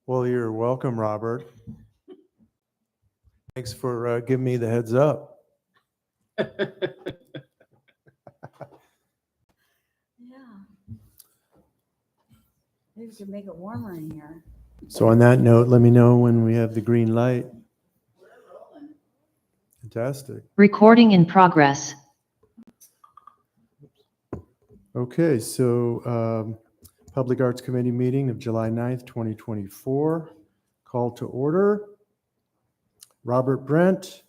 Well, you're welcome, Robert. Thanks for giving me the heads up. Yeah. Maybe we could make it warmer in here. So on that note, let me know when we have the green light. Fantastic. Recording in progress. Okay, so Public Arts Committee meeting of July 9th, 2024. Call to order. Robert Brent,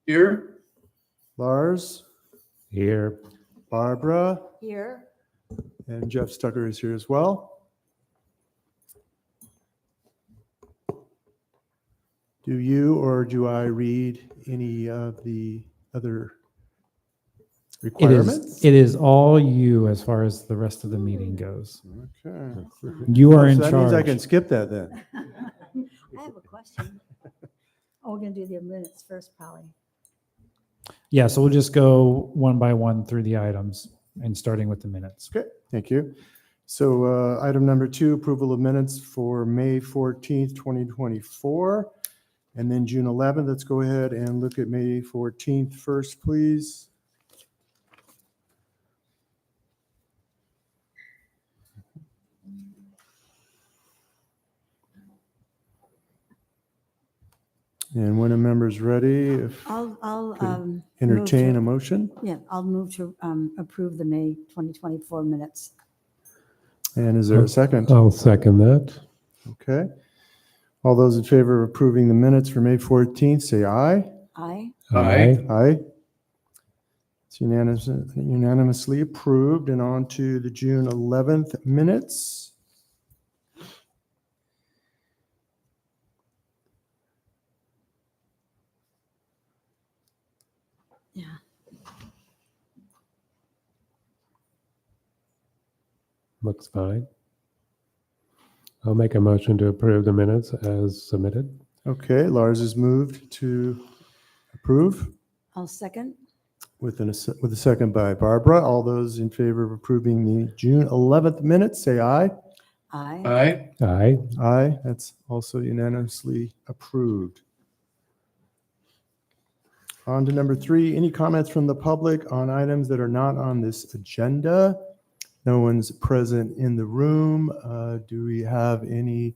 Here. Lars, Here. Barbara, Here. and Jeff Stucker is here as well. Do you or do I read any of the other requirements? It is all you as far as the rest of the meeting goes. Okay. You are in So that means I can charge. skip that then. I have a question. Oh, we're going to do the minutes first, probably. Yeah, so we'll just go one by one through the items and starting with the minutes. Okay, thank you. So item number 2, approval of minutes for May 14th, 2024, and then June 11th. Let's go ahead and look at May 14th first, please. And when a member's ready, if I'll entertain a move motion. I'll move to approve the May 2024 minutes. And is there a second? Oh. I'll second that. Okay. All those in favor of approving the minutes for May 14th, say aye. Aye. Aye. Aye. It's unanimously approved. And on to the June 11th minutes. Yeah. Looks fine. I'll make a motion to approve the minutes as submitted. Okay, Lars has moved to approve I'll second. with a second by Barbara. All those in favor of approving the June 11th minutes, say aye. Aye. Aye. Aye. Aye, that's also unanimously approved. On to number 3, any comments from the public on items that are not on this agenda? No one's present in the room. Do we have any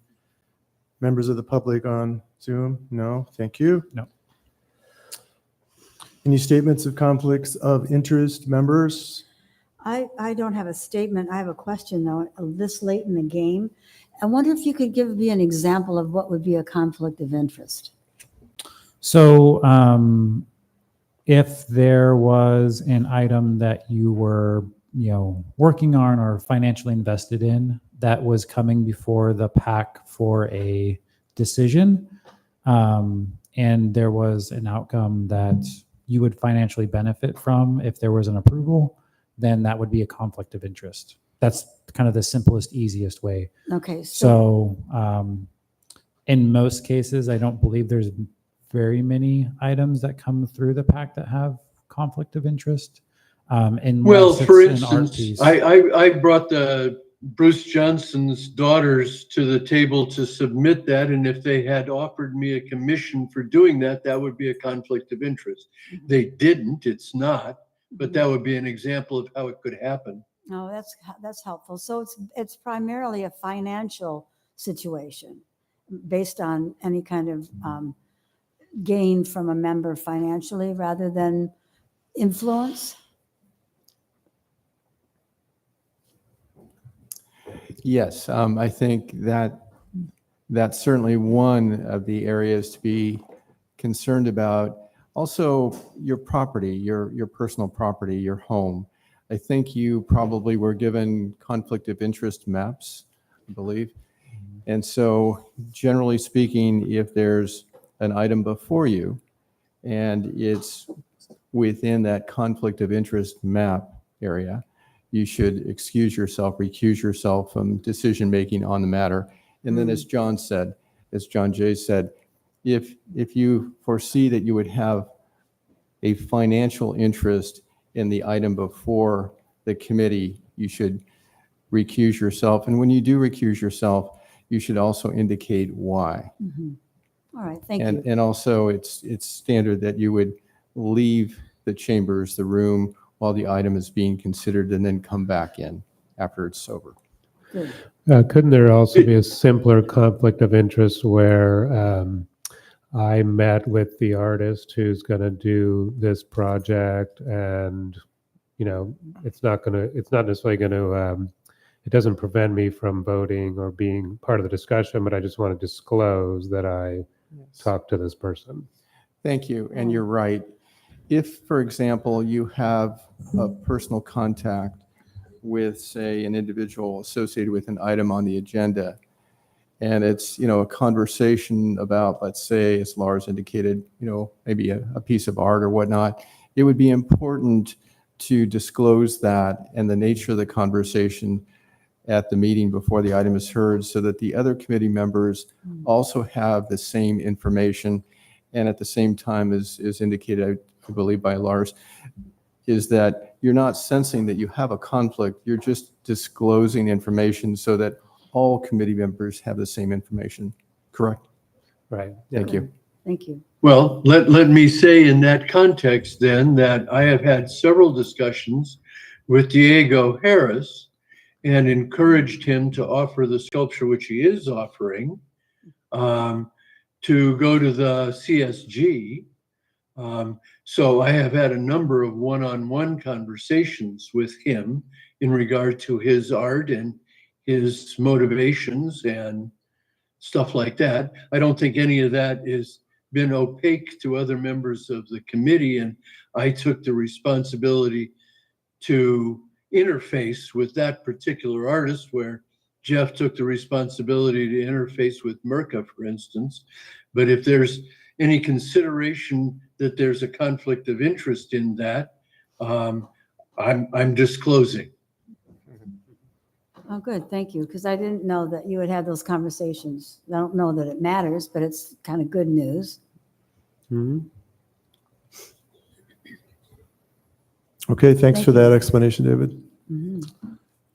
members of the public on Zoom? No, thank you. No. Any statements of conflicts of interest, members? I don't have a statement. I have a question, though, this late in the game. I wonder if you could give me an example of what would be a conflict of interest. So if there was an item that you were, working on or financially invested in that was coming before the PAC for a decision, and there was an outcome that you would financially benefit from if there was an approval, then that would be a conflict of interest. That's kind of the simplest, easiest way. Okay. So in most cases, I don't believe there's very many items that come through the PAC that have conflict of interest. Well, Unless for it's an art instance, piece. I brought the Bruce Johnson's daughters to the table to submit that, and if they had offered me a commission for doing that, that would be a conflict of interest. They didn't, it's not, but that would be an example of how it could happen. No, that's helpful. So it's primarily a financial situation based on any kind of gain from a member financially rather than influence. Yes, I think that that's certainly one of the areas to be concerned about. Also, your property, your personal property, your home. I think you probably were given conflict of interest maps, I believe. And so generally speaking, if there's an item before you and it's within that conflict of interest map area, you should excuse yourself, recuse yourself from decision-making on the matter. And then as John said, as John Jay said, if you foresee that you would have a financial interest in the item before the committee, you should recuse yourself. And when you do recuse yourself, you should also indicate why. Mhm. All right, thank And, you. and also it's standard that you would leave the chambers, the room, while the item is being considered and then come back in after it's over. Good. Couldn't there also be a simpler conflict of interest where I met with the artist who's going to do this project, and it's not necessarily going to it doesn't prevent me from voting or being part of the discussion, but I just want to disclose that I talked to this person. Thank you, and you're right. If, for example, you have a personal contact with, say, an individual associated with an item on the agenda, and it's, a conversation about, let's say, as Lars indicated, maybe a piece of art or whatnot, it would be important to disclose that and the nature of the conversation at the meeting before the item is heard, so that the other committee members also have the same information. And at the same time, as indicated, I believe, by Lars, is that you're not sensing that you have a conflict. You're just disclosing information so that all committee members have the same information. Correct? Right. Thank you. Thank you. Well, let me say in that context then that I have had several discussions with Diego Harris and encouraged him to offer the sculpture, which he is offering, to go to the CSG. So I have had a number of one-on-one conversations with him in regard to his art and his motivations and stuff like that. I don't think any of that has been opaque to other members of the committee, and I took the responsibility to interface with that particular artist, where Jeff took the responsibility to interface with Merca, for instance. But if there's any consideration that there's a conflict of interest in that, I'm disclosing. Oh, good, thank you, because I didn't know that you had had those conversations. I don't know that it matters, but it's kind of good news. Mhm. Okay, thanks Thank for you. that explanation, David. Mhm.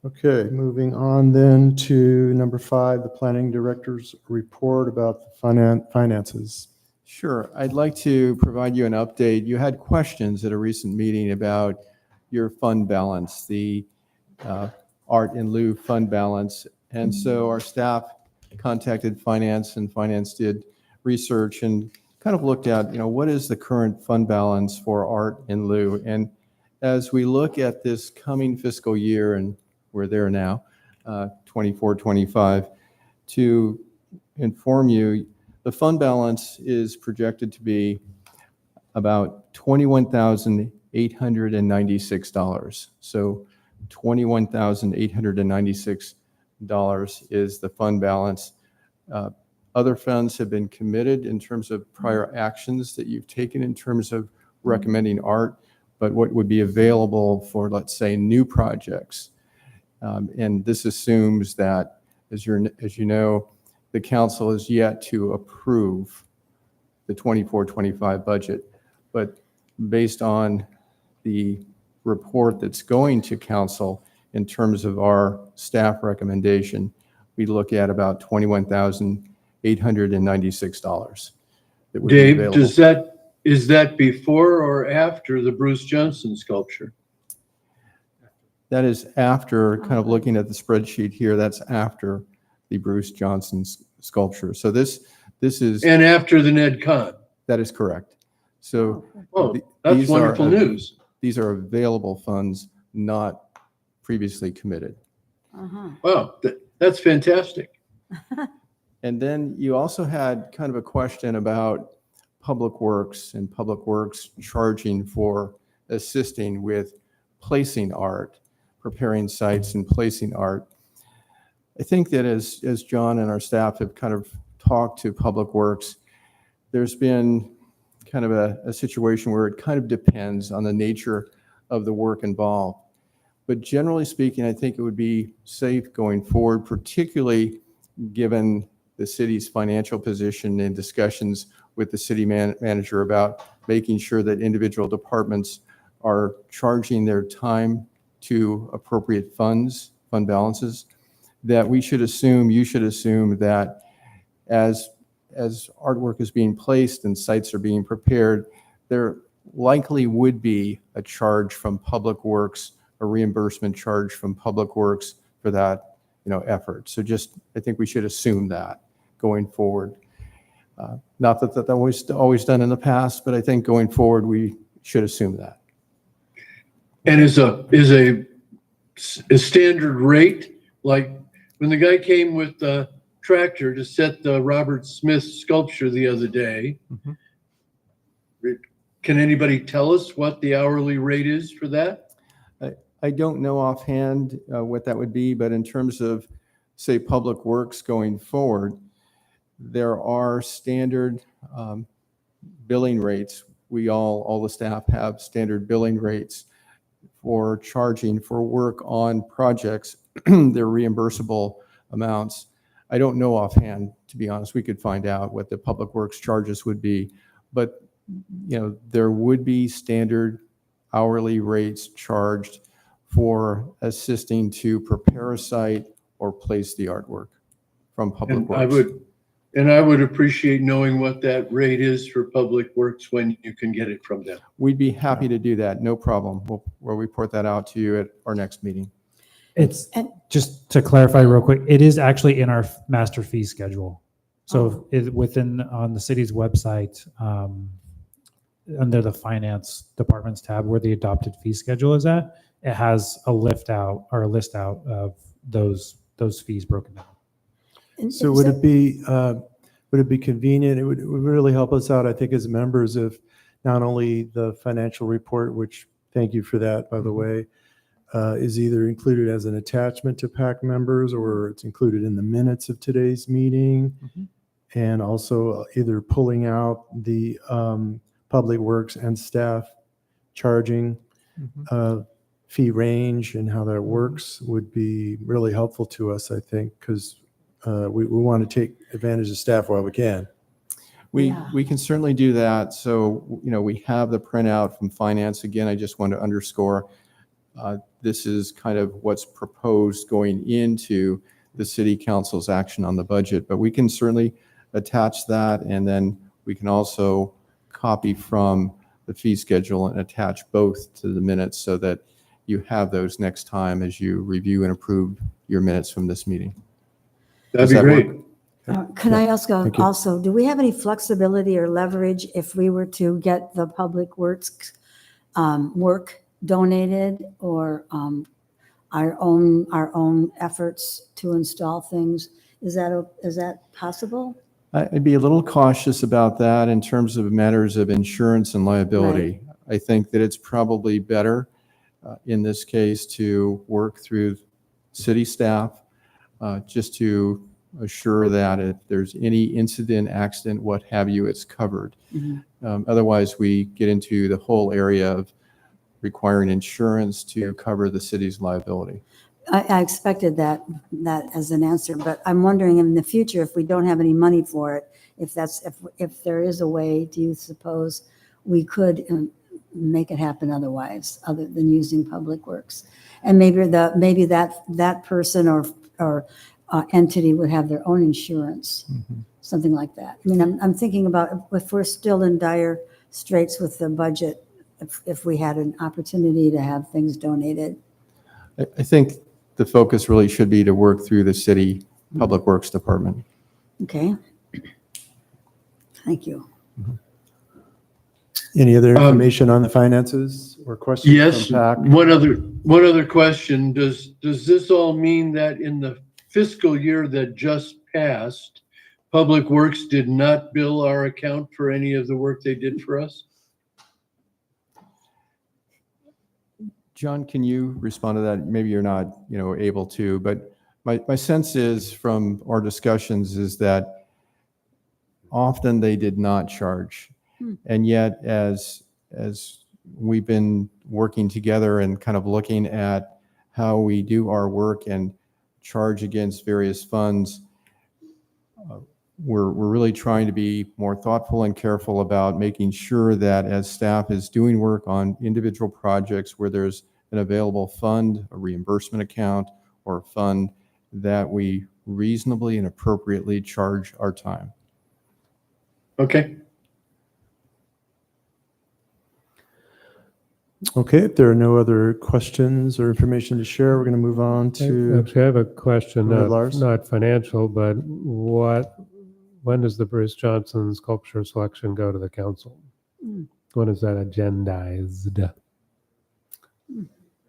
Okay, moving on then to number 5, the planning director's report about the finances. Sure. I'd like to provide you an update. You had questions at a recent meeting about your fund balance, the art in lieu fund balance. And so our staff contacted finance, and finance did research and kind of looked at, what is the current fund balance for art in lieu? And as we look at this coming fiscal year, and we're there now, 24-25, to inform you, the fund balance is projected to be about $21,896. So $21,896 is the fund balance. Other funds have been committed in terms of prior actions that you've taken in terms of recommending art, but what would be available for, let's say, new projects. And this assumes that, as you know, the council is yet to approve the 24-25 budget. But based on the report that's going to council in terms of our staff recommendation, we look at about $21,896 that would be Dave, available. is that before or after the Bruce Johnson sculpture? That is after, kind of looking at the spreadsheet here, that's after the Bruce Johnson sculpture. So this is, And after the Ned Con? that is correct. So Oh, th- that's these wonderful news. These are available funds, not previously committed. Uh-huh. Wow, that's fantastic. And then you also had kind of a question about Public Works and Public Works charging for assisting with placing art, preparing sites and placing art. I think that as John and our staff have kind of talked to Public Works, there's been kind of a situation where it kind of depends on the nature of the work involved. But generally speaking, I think it would be safe going forward, particularly given the city's financial position and discussions with the city manager about making sure that individual departments are charging their time to appropriate fund balances, that we should assume, you should assume that as artwork is being placed and sites are being prepared, there likely would be a charge from Public Works, a reimbursement charge from Public Works for that, effort. So I think we should assume that going forward. Not that that was always done in the past, but I think going forward, we should assume that. And is a standard rate, like when the guy came with the tractor to set the Robert Smith sculpture the other day, can anybody tell us what the hourly rate is for that? I don't know offhand what that would be, but in terms of, say, Public Works going forward, there are standard billing rates. All the staff have standard billing rates for charging for work on projects. They're reimbursable amounts. I don't know offhand, to be honest. We could find out what the Public Works charges would be, but there would be standard hourly rates charged for assisting to prepare a site or place the artwork from Public And Works. I would appreciate knowing what that rate is for Public Works when you can get it from them. We'd be happy to do that, no problem. We'll report that out to you at our next meeting. It's And- just to clarify real quick, it is actually in our master fee schedule. So on the city's website, under the finance department's tab where the adopted fee schedule is at, it has a list out of those fees broken down. And So is would it be convenient? It would really help us out, I think, as members, of not only the financial report, which thank you for that, by the way, is either included as an attachment to PAC members or it's included in the minutes of today's meeting. And also either pulling out the Public Works and staff charging fee range and how that works would be really helpful to us, I think, because we want to take advantage of staff while we can. We can certainly do that. So, we have the printout from finance. Again, I just want to underscore, this is kind of what's proposed going into the city council's action on the budget, but we can certainly attach that, and then we can also copy from the fee schedule and attach both to the minutes so that you have those next time as you review and approve your minutes from this meeting. That'd Does be that great. work? Can I ask Thank you. also, do we have any flexibility or leverage if we were to get the Public Works work donated, or our own efforts to install things? Is that possible? I'd be a little cautious about that in terms of matters of insurance and liability. I think that it's probably better in this case to work through city staff just to assure that if there's any incident, accident, what have you, it's covered. Otherwise, we get into the whole area of requiring insurance to cover the city's liability. I expected that as an answer, but I'm wondering in the future, if we don't have any money for it, if there is a way, do you suppose we could make it happen otherwise, other than using Public Works? And maybe that person or entity would have their own insurance, something like that. I mean, I'm thinking about if we're still in dire straits with the budget, if we had an opportunity to have things donated. I think the focus really should be to work through the city Public Works Department. Okay. Thank you. Any other information on the finances or questions? Yes, from PAC? one other question. Does this all mean that in the fiscal year that just passed, Public Works did not bill our account for any of the work they did for us? John, can you respond to that? Maybe you're not, able to, but my sense is from our discussions is that often they did not charge. And yet, as we've been working together and kind of looking at how we do our work and charge against various funds, we're really trying to be more thoughtful and careful about making sure that as staff is doing work on individual projects where there's an available fund, a reimbursement account, or a fund that we reasonably and appropriately charge our time. Okay. Okay, if there are no other questions or information to share, we're going to move on to, Actually, I have a question, Go ahead, Lars. not financial, but when does the Bruce Johnson sculpture selection go to the council? Mm. When is that agendized?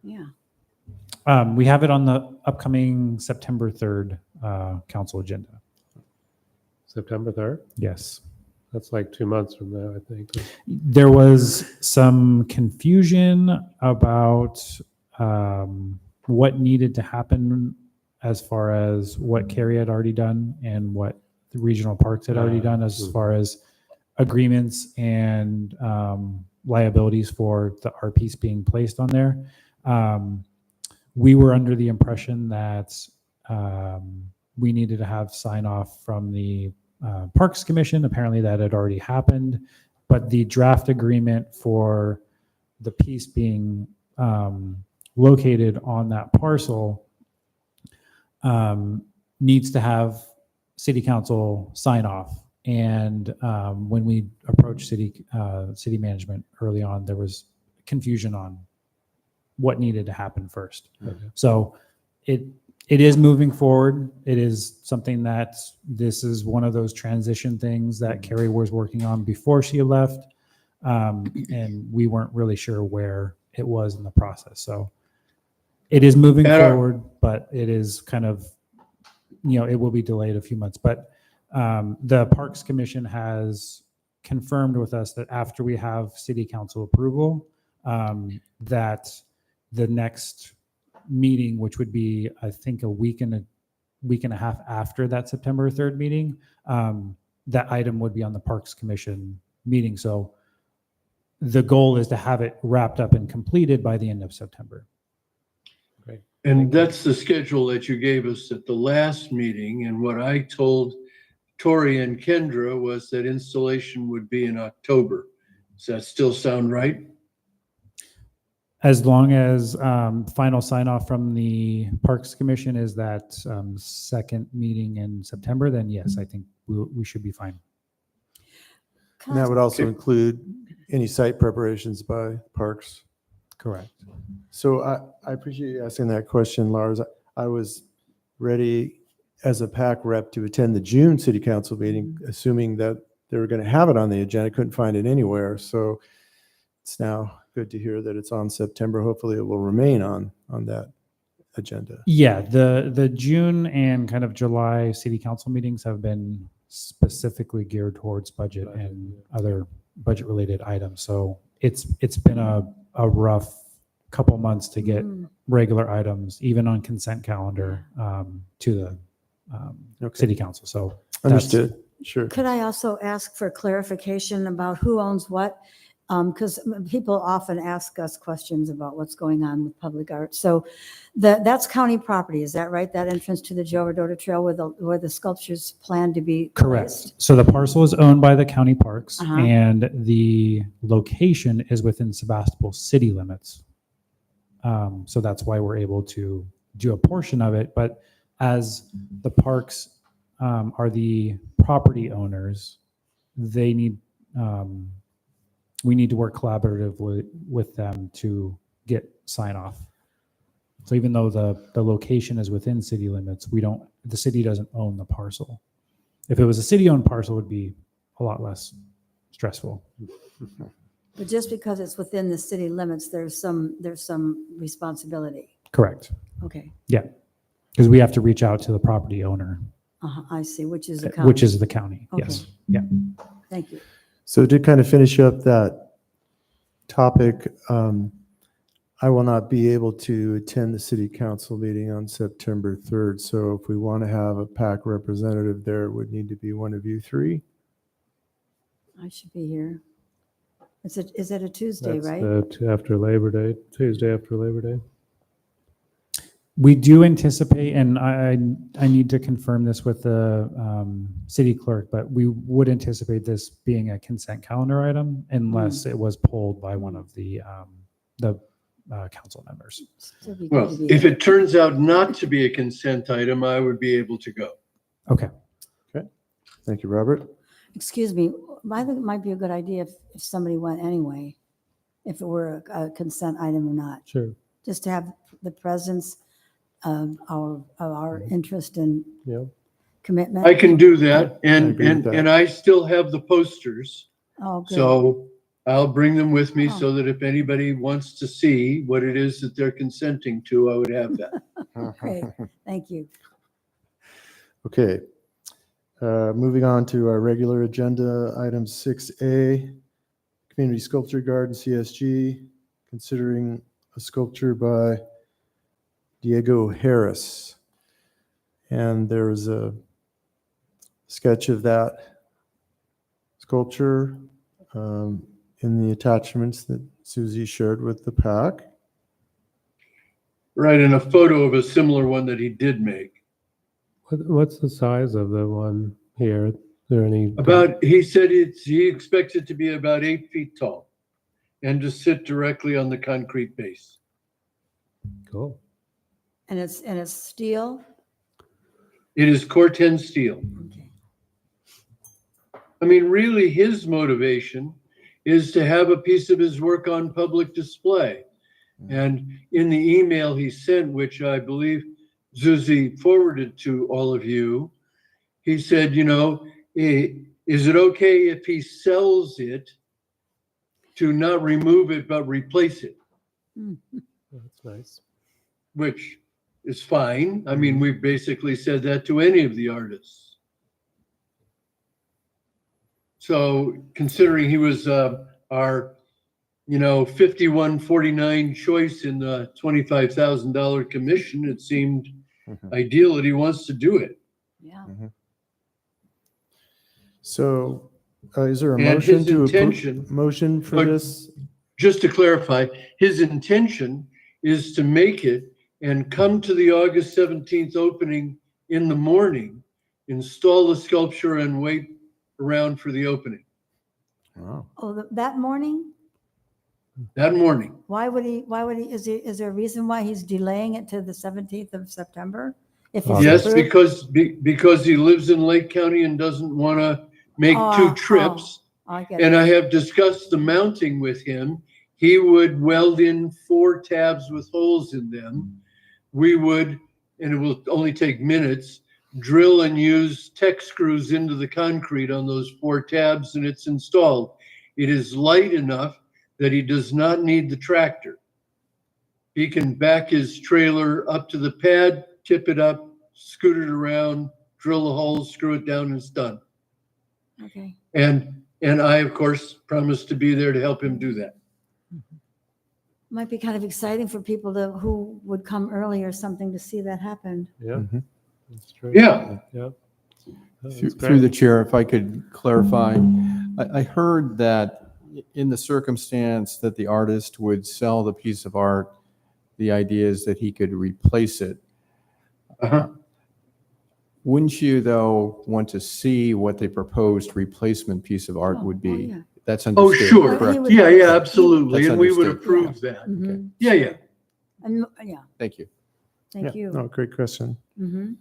Yeah. We have it on the upcoming September 3rd council agenda. September 3rd? Yes. That's like 2 months from now, I think. There was some confusion about what needed to happen as far as what Kerry had already done and what the regional parks had already done as far as agreements and liabilities for the art piece being placed on there. We were under the impression that we needed to have sign off from the Parks Commission. Apparently that had already happened, but the draft agreement for the piece being located on that parcel needs to have city council sign off. And when we approached city management early on, there was confusion on what needed to happen first. So it is moving forward. It is something that this is one of those transition things that Kerry was working on before she left. And we weren't really sure where it was in the process. So it is moving forward, but it is kind of, it will be delayed a few months. But the Parks Commission has confirmed with us that after we have city council approval, that the next meeting, which would be, I think, a week and a half after that September 3rd meeting, that item would be on the Parks Commission meeting. So the goal is to have it wrapped up and completed by the end of September. Great. And that's the schedule that you gave us at the last meeting. And what I told Tori and Kendra was that installation would be in October. Does that still sound right? As long as final sign off from the Parks Commission is that second meeting in September, then yes, I think we should be fine. Can and I- that would also include any site preparations by Parks. Correct. So I appreciate you asking that question, Lars. I was ready as a PAC rep to attend the June city council meeting, assuming that they were going to have it on the agenda. Couldn't find it anywhere. So it's now good to hear that it's on September. Hopefully it will remain on that agenda. Yeah, the June and kind of July city council meetings have been specifically geared towards budget and other budget related items. So it's been a rough couple months to get regular items, even on consent calendar, to the city council. So Understood. Sure. Could I also ask for clarification about who owns what? Because people often ask us questions about what's going on with public art. So that's county property, is that right? That entrance to the Joe Rodota Trail where the sculptures plan to be correct. placed? So the parcel is owned by the county parks, Uh-huh. and the location is within Sebastopol city limits. So that's why we're able to do a portion of it. But as the parks are the property owners, they need we need to work collaboratively with them to get sign off. So even though the location is within city limits, the city doesn't own the parcel. If it was a city-owned parcel, it would be a lot less stressful. But just because it's within the city limits, there's some responsibility. Correct. Okay, Yeah. Because we have to reach out to the property owner, I see, which is the county. which is the county. Okay. Yes. Yeah. Thank you. So to kind of finish up that topic, I will not be able to attend the city council meeting on September 3rd. So if we want to have a PAC representative there, it would need to be one of you three. I should be here. Is it a Tuesday, That's right? after Labor Day, Tuesday after Labor Day. We do anticipate, and I need to confirm this with the city clerk, but we would anticipate this being a consent calendar item unless it was pulled by one of the council members. Still be good Well, to be if there. it turns out not to be a consent item, I would be able to go. Okay. Thank you, Robert. Excuse me, I think it might be a good idea if somebody went anyway, if it were a consent item or not, Sure. just to have the presence of our interest and Yeah. commitment. I can do that, I and, agree with and, that. and I still have the posters. Oh, good. So I'll bring them with me Oh. so that if anybody wants to see what it is that they're consenting to, I would have that. Great, thank you. Okay. Moving on to our regular agenda, item 6A, Community Sculpture Garden, CSG, considering a sculpture by Diego Harris. And there's a sketch of that sculpture in the attachments that Susie shared with the pack. Right, and a photo of a similar one that he did make. What's the size of the one here? Is there any? He said he expects it to be about 8 feet tall and to sit directly on the concrete base. Cool. And it's steel? It is Corten steel. Okay. I mean, really, his motivation is to have a piece of his work on public display. And in the email he sent, which I believe Susie forwarded to all of you, he said, you know, is it okay if he sells it to not remove it, but replace it? That's nice. Which is fine. I mean, we've basically said that to any of the artists. So considering he was our, 5149 choice in the $25,000 commission, it seemed ideal that he wants to do it. Yeah. So is there a And motion his to intention- motion for But- this? Just to clarify, his intention is to make it and come to the August 17th opening in the morning, install the sculpture and wait around for the opening. Wow. Oh, that morning? That morning. Why would he, is there a reason why he's delaying it to the 17th of September? If it's Yes, approved? because he lives in Lake County and doesn't want to make two trips. I get And it. I have discussed the mounting with him. He would weld in 4 tabs with holes in them. We would, and it will only take minutes, drill and use tech screws into the concrete on those 4 tabs, and it's installed. It is light enough that he does not need the tractor. He can back his trailer up to the pad, tip it up, scoot it around, drill the holes, screw it down, and it's done. Okay. And I, of course, promised to be there to help him do that. Might be kind of exciting for people who would come early or something to see that happen. Yeah. That's true. Yeah. Yep. That's Through the great. chair, if I could clarify, I heard that in the circumstance that the artist would sell the piece of art, the idea is that he could replace it. Uh-huh. Wouldn't you, though, want to see what the proposed replacement piece of art would be? yeah. That's Oh, understood, sure. He correct? would- Yeah, absolutely. That's And we would understood. approve that. Mhm. Yeah. And, yeah, Thank you. thank Yeah. you. No, great question. Mhm.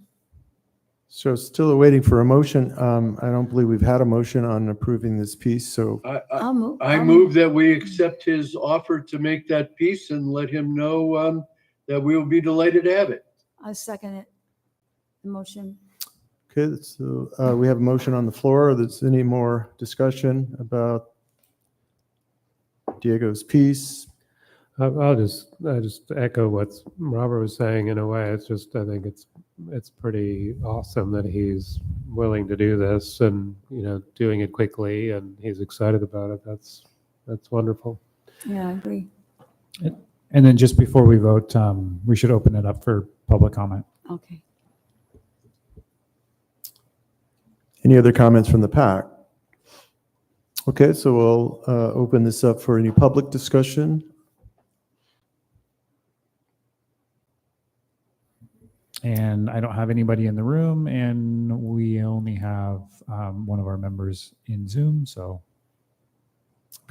So still waiting for a motion. I don't believe we've had a motion on approving this piece, so I'll move. I move that we accept his offer to make that piece and let him know that we will be delighted to have it. I second it. The motion. okay, so we have a motion on the floor. There's any more discussion about Diego's piece? I just echo what Robert was saying in a way. It's just, I think it's pretty awesome that he's willing to do this and, doing it quickly, and he's excited about it. That's wonderful. Yeah, I agree. And then just before we vote, we should open it up for public comment. Okay. Any other comments from the pack? Okay, so we'll open this up for any public discussion. And I don't have anybody in the room, and we only have one of our members in Zoom. So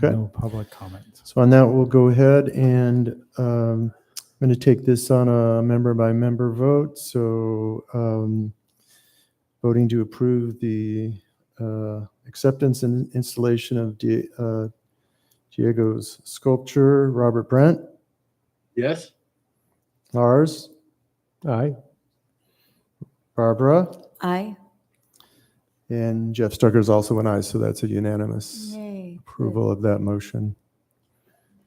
Okay. No public comment. So on that, we'll go ahead and I'm going to take this on a member by member vote. So voting to approve the acceptance and installation of Diego's sculpture. Robert Brent, Yes? Lars, Aye. Barbara, Aye. and Jeff Stucker is also an aye. So that's a unanimous Yay. approval of that motion.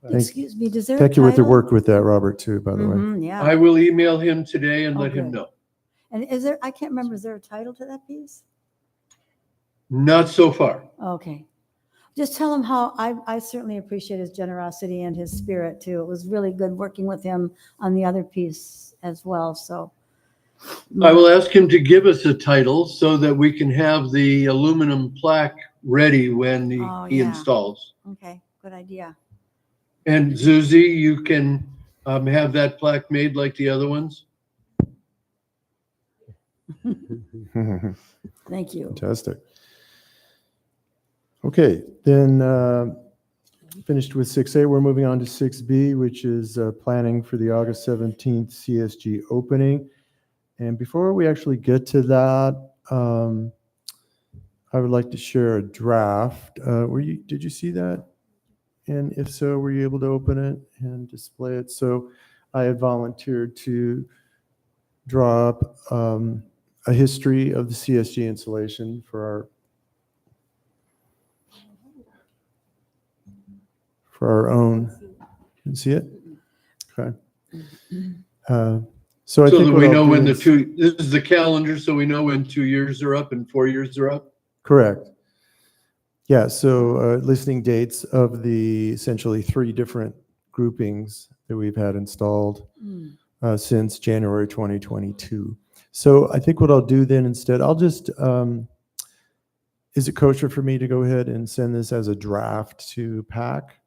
Thank- Excuse me, does there a Thank you with your title? work with that, Robert, too, by the way. Mhm, yeah. I will email him today and Oh, let him good. know. And is there, I can't remember, is there a title to that piece? Not so far. Okay. Just tell him how I certainly appreciate his generosity and his spirit too. It was really good working with him on the other piece as well, so. I will ask him to give us a title so that we can have the aluminum plaque ready when Oh, he yeah. installs. Okay, good idea. And Susie, you can have that plaque made like the other ones? Thank you. Fantastic. Okay, then finished with 6A, we're moving on to 6B, which is planning for the August 17th CSG opening. And before we actually get to that, I would like to share a draft. Did you see that? And if so, were you able to open it and display it? So I had volunteered to draw up a history of the CSG installation for our own. Can you see it? Okay. So I So think that what we I'll know do when is- this is the calendar, so we know when 2 years are up and 4 years are up? Correct. Yeah, so listing dates of the essentially 3 different groupings that we've had installed since January 2022. So I think what I'll do then instead, I'll just, is it kosher for me to go ahead and send this as a draft to PAC?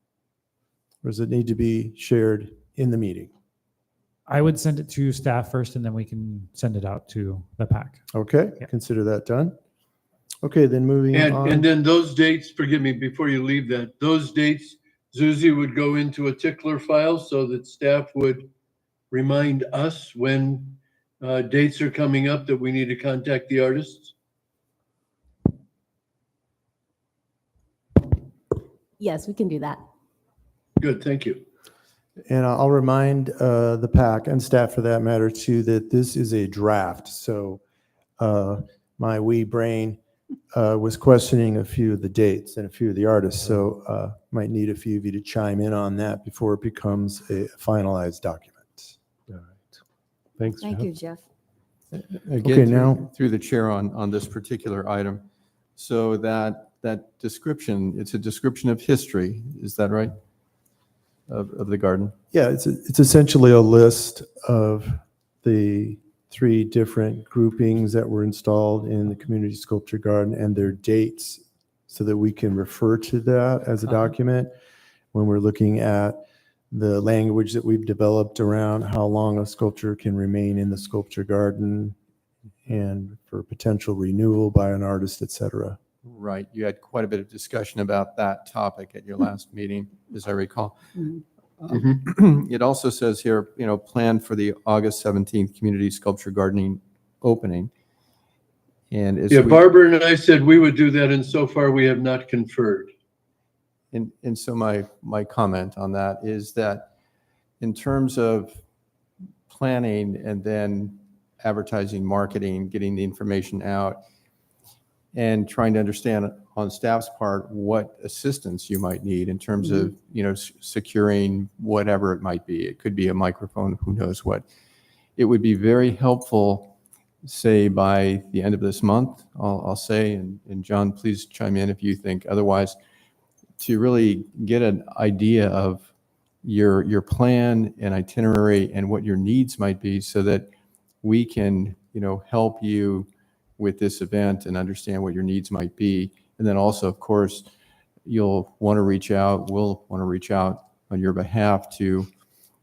Or does it need to be shared in the meeting? I would send it to staff first, and then we can send it out to the PAC. Okay, Yeah. consider that done. Okay, then moving on. And then those dates, forgive me, before you leave that, those dates, Susie would go into a tickler file so that staff would remind us when dates are coming up that we need to contact the artists? Yes, we can do that. Good, thank you. And I'll remind the PAC and staff for that matter too, that this is a draft. So my wee brain was questioning a few of the dates and a few of the artists. So might need a few of you to chime in on that before it becomes a finalized document. All right. Thanks, Thank Jeff. you, Jeff. Okay, now- Through the chair on this particular item. So that description, it's a description of history, is that right? Of the garden? Yeah, it's essentially a list of the 3 different groupings that were installed in the community sculpture garden and their dates so that we can refer to that as a document when we're looking at the language that we've developed around how long a sculpture can remain in the sculpture garden and for potential renewal by an artist, et cetera. Right, you had quite a bit of discussion about that topic at your last meeting, as I recall. It also says here, plan for the August 17th Community Sculpture Gardening opening. And as Yeah, we- Barbara and I said we would do that, and so far we have not conferred. And so my comment on that is that in terms of planning and then advertising, marketing, getting the information out, and trying to understand on staff's part what assistance you might need in terms of, securing whatever it might be. It could be a microphone, who knows what. It would be very helpful, say, by the end of this month, I'll say, and John, please chime in if you think otherwise, to really get an idea of your plan and itinerary and what your needs might be so that we can, help you with this event and understand what your needs might be. And then also, of course, we'll want to reach out on your behalf to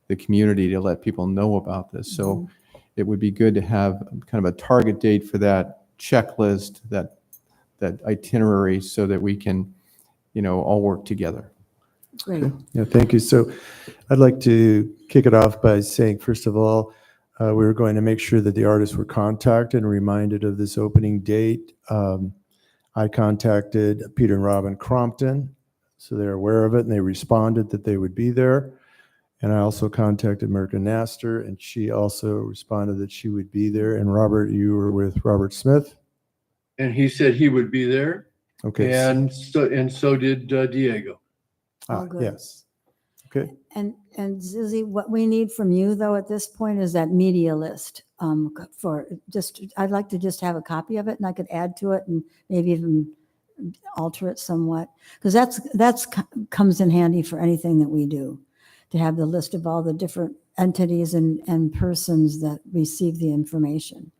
the community to let people know about this. So it would be good to have kind of a target date for that checklist, that itinerary, so that we can, all work together. Great. Yeah, thank you. So I'd like to kick it off by saying, first of all, we were going to make sure that the artists were contacted and reminded of this opening date. I contacted Peter and Robin Crompton, so they're aware of it, and they responded that they would be there. And I also contacted America Nasser, and she also responded that she would be there. And Robert, you were with Robert Smith? And he said he would be there. Okay. And so did Diego. All good. Yes. Okay. And Susie, what we need from you though at this point is that media list. I'd like to just have a copy of it, and I could add to it and maybe even alter it somewhat, because that's comes in handy for anything that we do, to have the list of all the different entities and persons that receive the information.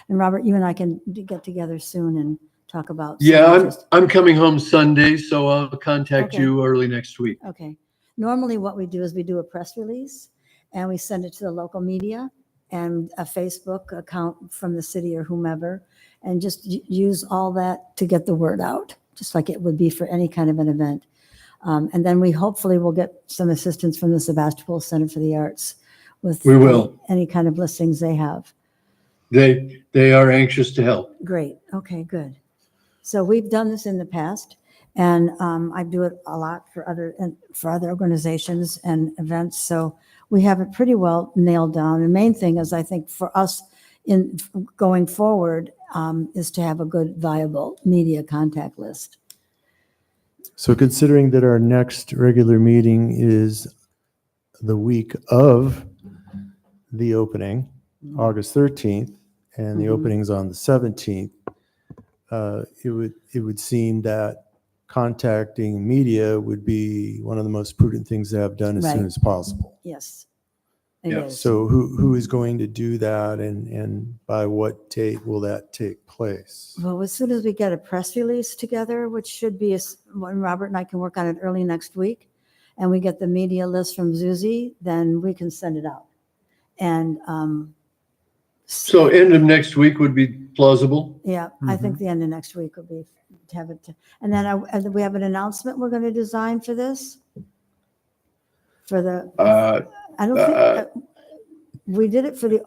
And Robert, you and I can get together soon and talk about. Yeah, I'm coming home Sunday, so I'll contact Okay. you early next week. Okay. Normally what we do is we do a press release and we send it to the local media and a Facebook account from the city or whomever, and just use all that to get the word out, just like it would be for any kind of an event. And then we hopefully will get some assistance from the Sebastopol Center for the Arts with We will. any kind of listings they have. They are anxious to help. Great. Okay, good. So we've done this in the past, and I do it a lot for other organizations and events. So we have it pretty well nailed down. The main thing is, I think, for us in going forward, is to have a good, viable media contact list. So considering that our next regular meeting is the week of the opening, August 13th, and the Mhm. opening's on the 17th, it would seem that contacting media would be one of the most prudent things to have done as soon Right. as possible. Yes, it Yeah. is. So who is going to do that, and by what date will that take place? Well, as soon as we get a press release together, which should be when Robert and I can work on it early next week, and we get the media list from Zuzi, then we can send it out. And So end of next week would be plausible. yeah, I think the end of next week will be to have it. And then we have an announcement we're going to design for this. For the, I don't think, we did it for the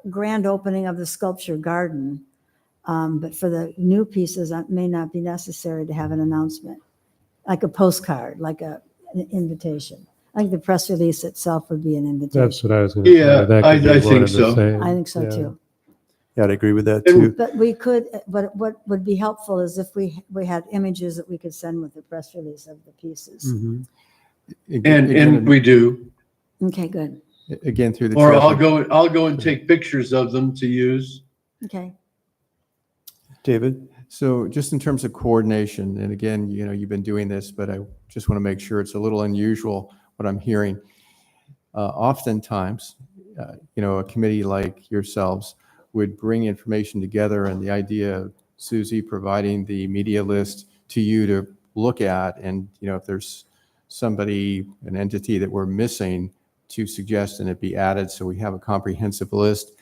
grand opening of the sculpture garden. But for the new pieces, it may not be necessary to have an announcement, like a postcard, like an invitation. I think the press release itself would be an invitation. That's what I was going to Yeah, say. That I could be think one and the so. same. I think so Yeah. too. Yeah, I'd agree with that And- too. But we could, but what would be helpful is if we had images that we could send with the press release of the pieces. Mhm. And we do. Okay, good. Again, through the Or treasurer. I'll go and take pictures of them to use. Okay. David? So just in terms of coordination, and again, you've been doing this, but I just want to make sure it's a little unusual what I'm hearing. Oftentimes, a committee like yourselves would bring information together, and the idea of Susie providing the media list to you to look at, and if there's somebody, an entity that we're missing, to suggest and it be added so we have a comprehensive list.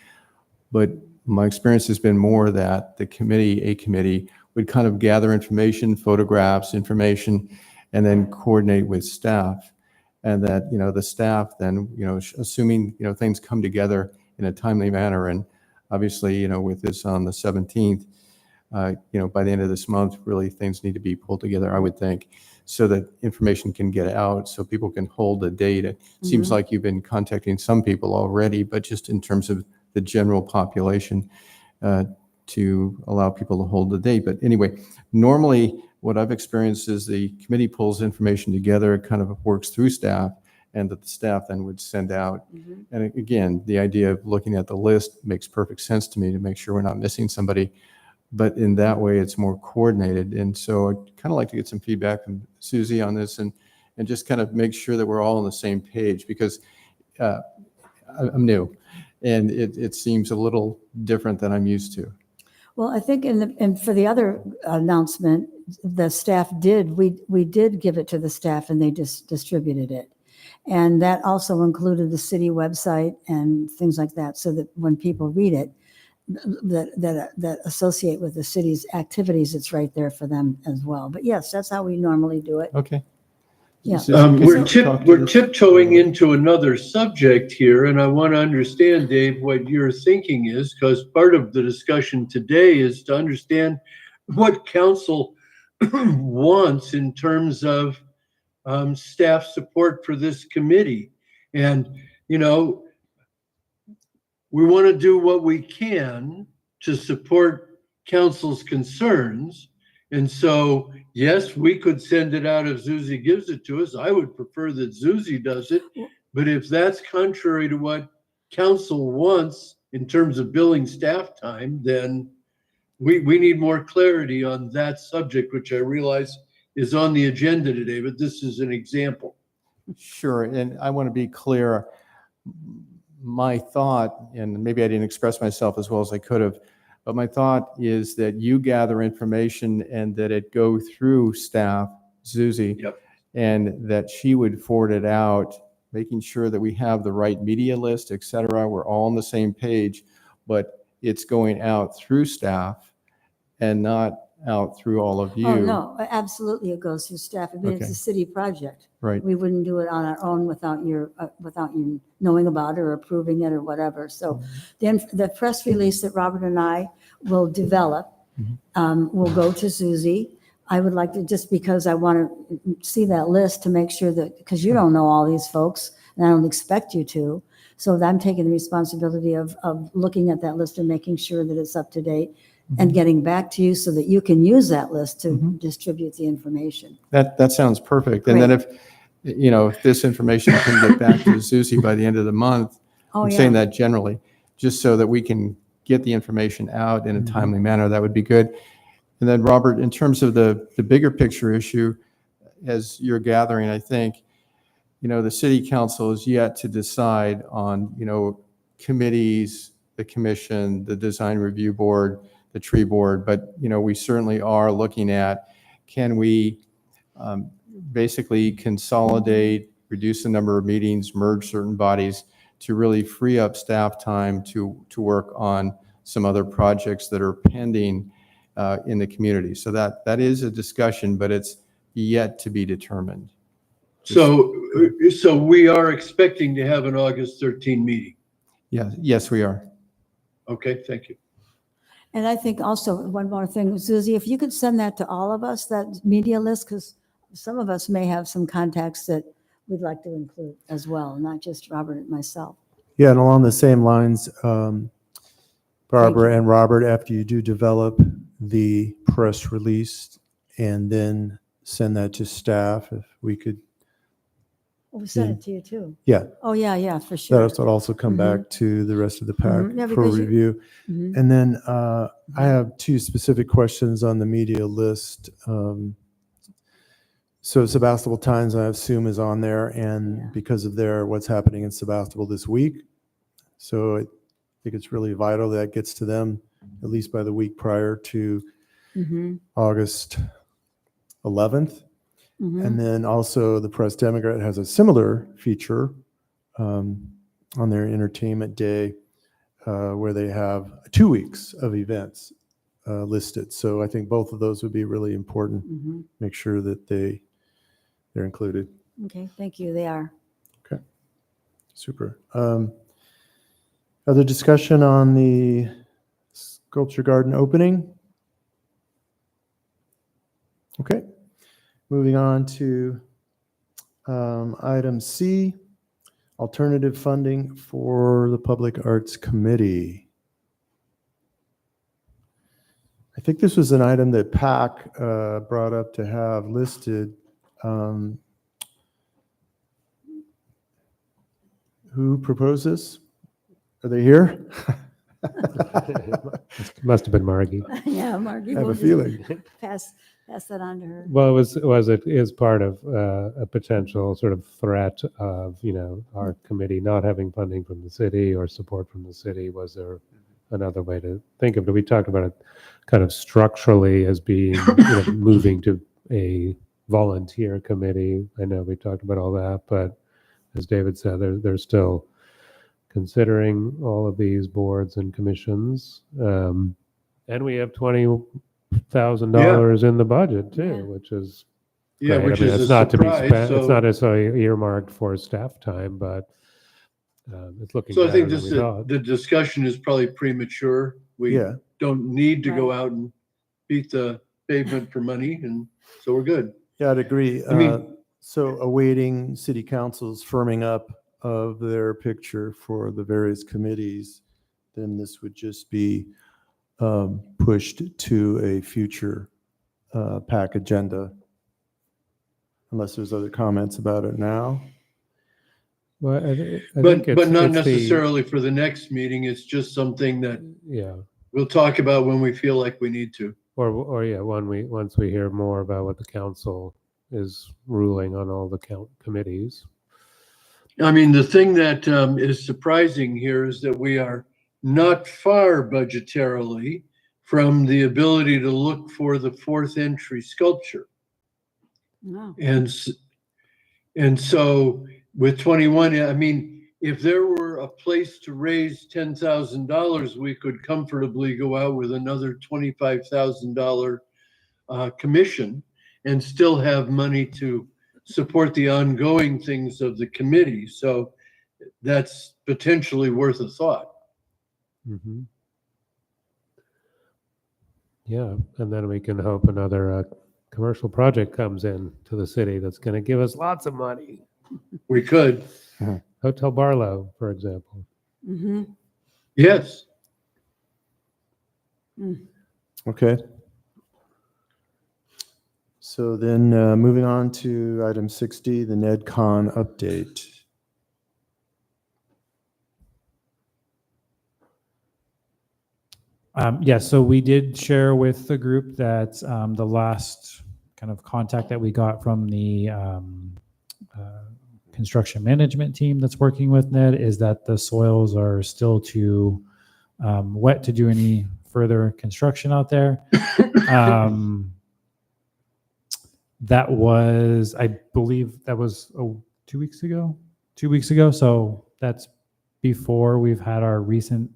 But my experience has been more that a committee would kind of gather information, photographs, information, and then coordinate with staff. And that, the staff then, assuming, things come together in a timely manner. And obviously, with this on the 17th, by the end of this month, really things need to be pulled together, I would think, so that information can get out, so people can hold a date. It seems like you've been contacting some people already, but just in terms of the general population, to allow people to hold the date. But anyway, normally what I've experienced is the committee pulls information together, it kind of works through staff, and that the staff then would send out. And again, the idea of looking at the list makes perfect sense to me, to make sure we're not missing somebody. But in that way, it's more coordinated. And so I'd kind of like to get some feedback from Susie on this, and just kind of make sure that we're all on the same page, because I'm new and it seems a little different than I'm used to. Well, I think and for the other announcement, the staff we did give it to the staff, and they just distributed it. And that also included the city website and things like that, so that when people read it, that associate with the city's activities, it's right there for them as well. But yes, that's how we normally do it. Okay. Yeah. Susan, We're could you talk to we're this? tiptoeing into another subject here, and I want to understand, Dave, what your thinking is, because part of the discussion today is to understand what council wants in terms of staff support for this committee. And, you know, we want to do what we can to support council's concerns. And so, yes, we could send it out if Susie gives it to us. I would prefer that Susie does it. But if that's contrary to what council wants in terms of billing staff time, then we need more clarity on that subject, which I realize is on the agenda today, but this is an example. Sure, and I want to be clear. My thought, and maybe I didn't express myself as well as I could have, but my thought is that you gather information and that it go through staff, Susie, Yep. and that she would forward it out, making sure that we have the right media list, et cetera. We're all on the same page, but it's going out through staff and not out through all of you. Oh, no, absolutely it goes through staff. I mean, it's Okay. a city project. Right. We wouldn't do it on our own without without you knowing about it or approving it or whatever. So then the press release that Robert and I will develop will go to Susie. I would like to, just because I want to see that list to make sure that, because you don't know all these folks and I don't expect you to. So I'm taking the responsibility of looking at that list and making sure that it's up to date and getting back to you so that you can use that list to distribute the information. That sounds perfect. And then if this information can get back to Susie by the end of the month, Oh, I'm yeah. saying that generally, just so that we can get the information out in a timely manner, that would be good. And then Robert, in terms of the bigger picture issue, as you're gathering, I think, the city council is yet to decide on, committees, the commission, the design review board, the tree board, but, we certainly are looking at, can we basically consolidate, reduce the number of meetings, merge certain bodies to really free up staff time to work on some other projects that are pending in the community. So that is a discussion, but it's yet to be determined. So we are expecting to have an August 13 meeting. Yes, we are. Okay, thank you. And I think also one more thing, Susie, if you could send that to all of us, that media list, because some of us may have some contacts that we'd like to include as well, not just Robert and myself. Yeah, and along the same lines, Barbara you. and Robert, after you do develop the press release and then send that to staff, if we could, We sent it to you too. yeah, Oh, yeah, for sure. that would also come back to the rest of the pack Yeah, for because review. Mhm. And then I have two specific questions on the media list. So Sebastopol Times, I assume, is on there, and Yeah. because of what's happening in Sebastopol this week. So I think it's really vital that gets to them at least by the week prior to Mhm. August 11th. Mhm. And then also the Press Democrat has a similar feature on their entertainment day where they have 2 weeks of events listed. So I think both of those would be really important. Mhm. Make sure that they're included. Okay, thank you. They are. Okay, super. Other discussion on the sculpture garden opening? Okay, moving on to item C, alternative funding for the Public Arts Committee. I think this was an item that PAC brought up to have listed. Who proposed this? Are they here? Must have been Margie. Yeah, Margie. I have we'll a just feeling. Pass that on to her. Well, it is part of a potential sort of threat of, our committee not having funding from the city or support from the city. Was there another way to think of it? We talked about it kind of structurally as being, moving to a volunteer committee. I know we talked about all that, but as David said, they're still considering all of these boards and commissions. And we have $20,000 in the budget too, Yeah. which is Yeah, Right, I which mean, is it's a not to be surprise. spent, it's not So, necessarily earmarked for staff time, but it's looking so I better think than this, we thought. the discussion is probably premature. We Yeah. don't need to go Right. out and beat the pavement for money, and so we're good. Yeah, I'd agree. I mean- So awaiting city council's firming up of their picture for the various committees, then this would just be pushed to a future PAC agenda. Unless there's other comments about it now. Well, I But, think but not it's the- necessarily for the next meeting. It's just something that Yeah, we'll talk about when we feel like we need to. or yeah, once we hear more about what the council is ruling on all the committees. I mean, the thing that is surprising here is that we are not far budgetarily from the ability to look for the fourth entry sculpture. No. And so with 21, I mean, if there were a place to raise $10,000, we could comfortably go out with another $25,000 commission and still have money to support the ongoing things of the committee. So that's potentially worth a thought. Mhm. Yeah, and then we can hope another commercial project comes in to the city that's going to give us lots of money. We could, Hotel Barlow, for example. Mm-hmm. yes. Okay. So then moving on to item 60, the NEDCON update. Yeah, so we did share with the group that the last kind of contact that we got from the construction management team that's working with Ned is that the soils are still too wet to do any further construction out there. That was, I believe that was 2 weeks ago. 2 weeks ago. So that's before we've had our recent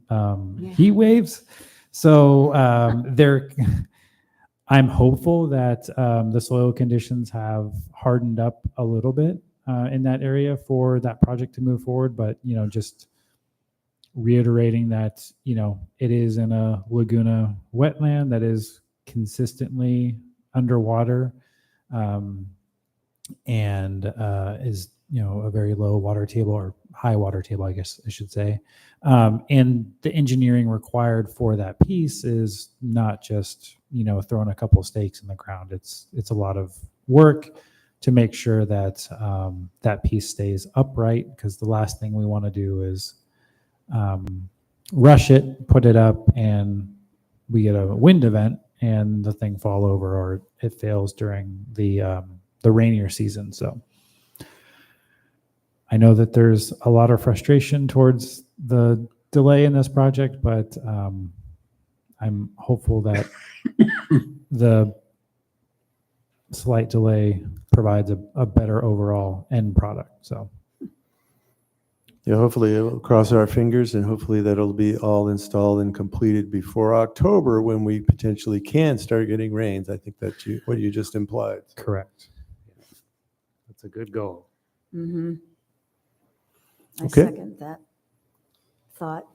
heat waves. So I'm hopeful that the soil conditions have hardened up a little bit in that area for that project to move forward. But, just reiterating that, it is in a Laguna wetland that is consistently underwater and is, a very low water table or high water table, I guess I should say. And the engineering required for that piece is not just, throwing a couple of stakes in the ground. It's a lot of work to make sure that that piece stays upright, because the last thing we want to do is rush it, put it up, and we get a wind event and the thing fall over, or it fails during the rainier season. So I know that there's a lot of frustration towards the delay in this project, but I'm hopeful that the slight delay provides a better overall end product. So Yeah, hopefully we'll cross our fingers and hopefully that'll be all installed and completed before October, when we potentially can start getting rains. I think that's what you just implied. correct. That's a good goal. Mm-hmm. I Okay. second that thought.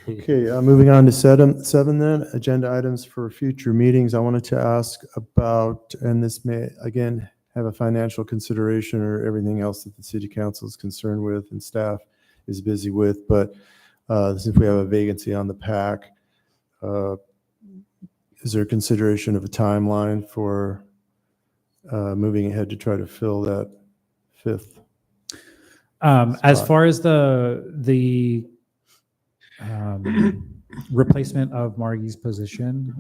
Okay, moving on to seven then, agenda items for future meetings. I wanted to ask about, and this may, again, have a financial consideration or everything else that the city council is concerned with and staff is busy with, but since we have a vacancy on the PAC, is there consideration of a timeline for moving ahead to try to fill that fifth? As spot? far as the replacement of Margie's position,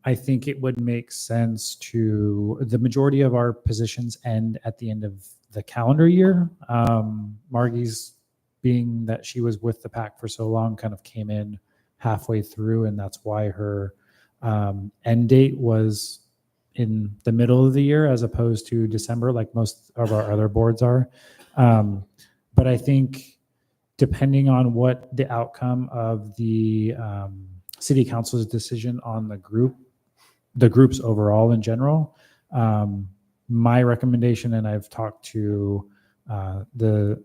I think it would make sense to, the majority of our positions end at the end of the calendar year. Margie's, being that she was with the PAC for so long, kind of came in halfway through, and that's why her end date was in the middle of the year as opposed to December, like most of our other boards are. But I think depending on what the outcome of the city council's decision on the groups overall in general, my recommendation, and I've talked to the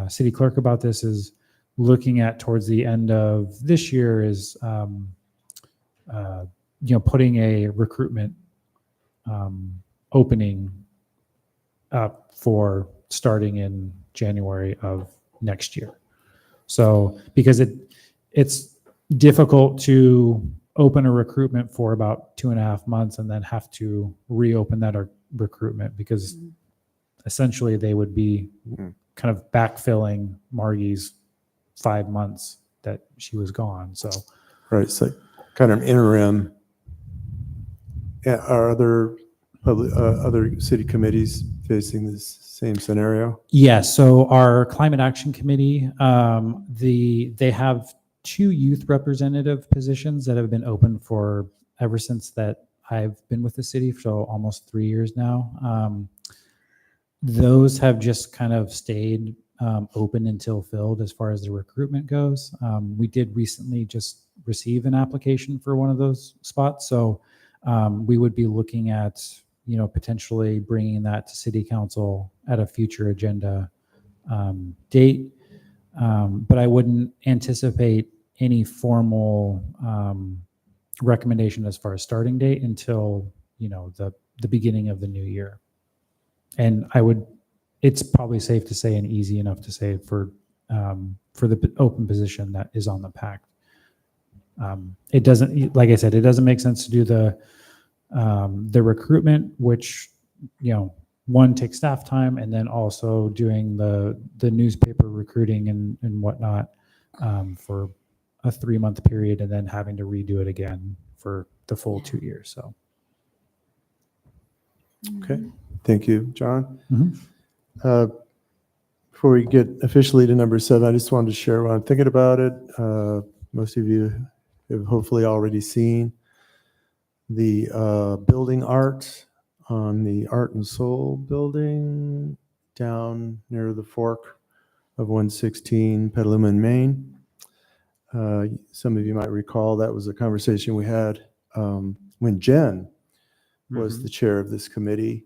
city clerk about this, is looking at towards the end of this year is putting a recruitment opening up for starting in January of next year. So because it's difficult to open a recruitment for about 2.5 months and then have to reopen that recruitment, because essentially they would be kind of backfilling Margie's 5 months that she was gone. So Right, so kind of interim. Yeah, are other city committees facing this same scenario? yeah, so our climate action committee, they have 2 youth representative positions that have been open for ever since that I've been with the city, so almost 3 years now. Those have just kind of stayed open until filled as far as the recruitment goes. We did recently just receive an application for one of those spots, so we would be looking at potentially bringing that to city council at a future agenda date. But I wouldn't anticipate any formal recommendation as far as starting date until the beginning of the new year. And it's probably safe to say and easy enough to say for the open position that is on the pact. It doesn't, like I said, it doesn't make sense to do the recruitment, which one, takes staff time, and then also doing the newspaper recruiting and whatnot for a 3-month period, and then having to redo it again for the full 2 years. So Okay, thank you, John. Mhm. Before we get officially to number 7, I just wanted to share what I'm thinking about it. Most of you have hopefully already seen the building art on the Art and Soul building down near the fork of 116 Petaluma in Maine. Some of you might recall that was a conversation we had when Jen was the chair of this committee,